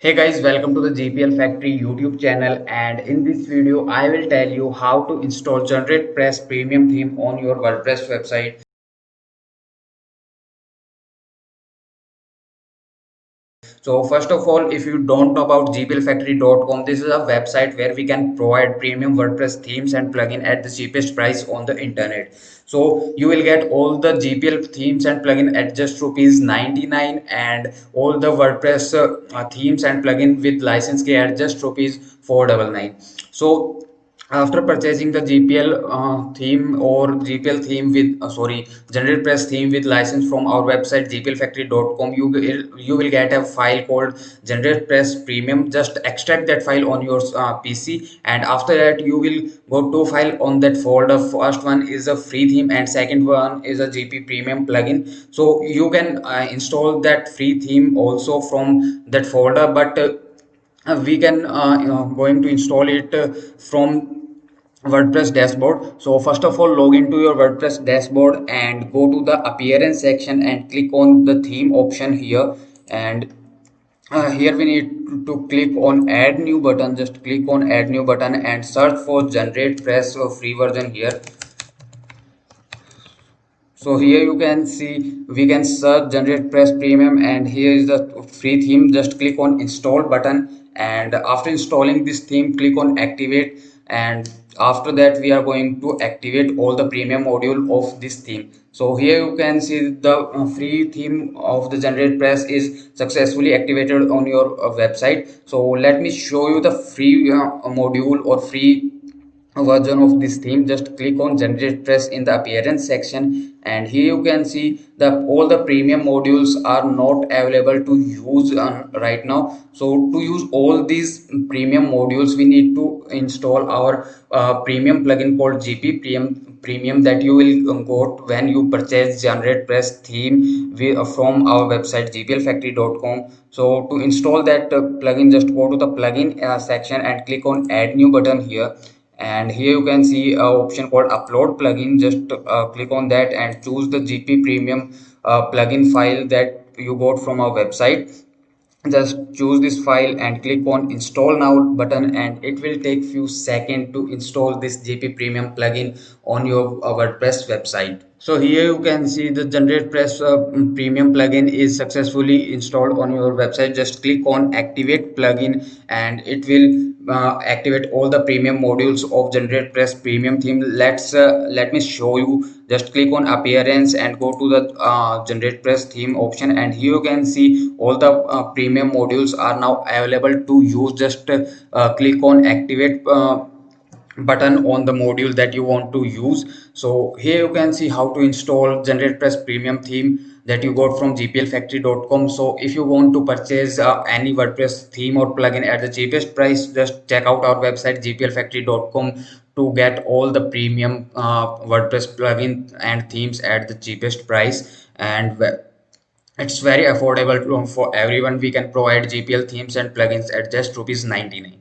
Hey guys, welcome to the GPL Factory YouTube channel, and in this video I will tell you how to install GeneratePress premium theme on your WordPress website. So first of all, if you don't know about gplfactory.com, this is a website where we can provide premium WordPress themes and plugin at the cheapest price on the internet. So you will get all the GPL themes and plugin at just rupees 99, and all the WordPress themes and plugin with license key at just rupees 499. So after purchasing the GPL theme or GPL theme with GeneratePress theme with license from our website gplfactory.com, you will get a file called GeneratePress Premium. Just extract that file on your PC, and after that you will go to file on that folder. First one is a free theme and second one is a GP Premium plugin. So you can install that free theme also from that folder, but we can going to install it from WordPress dashboard. So first of all, log into your WordPress dashboard and go to the appearance section and click on the theme option here. And here we need to click on add new button. Just click on add new button and search for GeneratePress free version here. So here you can see we can search GeneratePress Premium, and here is the free theme. Just click on install button, and after installing this theme, click on activate, and after that we are going to activate all the premium module of this theme. So here you can see the free theme of the GeneratePress is successfully activated on your website. So let me show you the free module or free version of this theme. Just click on GeneratePress in the appearance section, and here you can see that all the premium modules are not available to use right now. So to use all these premium modules, we need to install our premium plugin called GP Premium that you will got when you purchase GeneratePress theme from our website gplfactory.com. So to install that plugin, just go to the plugin section and click on add new button here, and here you can see a option called upload plugin. Just click on that and choose the GP Premium plugin file that you got from our website. Just choose this file and click on install now button, and it will take few seconds to install this GP Premium plugin on your WordPress website. So here you can see the GeneratePress Premium plugin is successfully installed on your website. Just click on activate plugin, and it will activate all the premium modules of GeneratePress Premium theme. Let me show you. Just click on appearance and go to the GeneratePress theme option, and here you can see all the premium modules are now available to use. Just click on activate button on the module that you want to use. So here you can see how to install GeneratePress Premium theme that you got from gplfactory.com. So if you want to purchase any WordPress theme or plugin at the cheapest price, just check out our website gplfactory.com to get all the premium WordPress plugin and themes at the cheapest price. And it's very affordable for everyone. We can provide GPL themes and plugins at just rupees 99.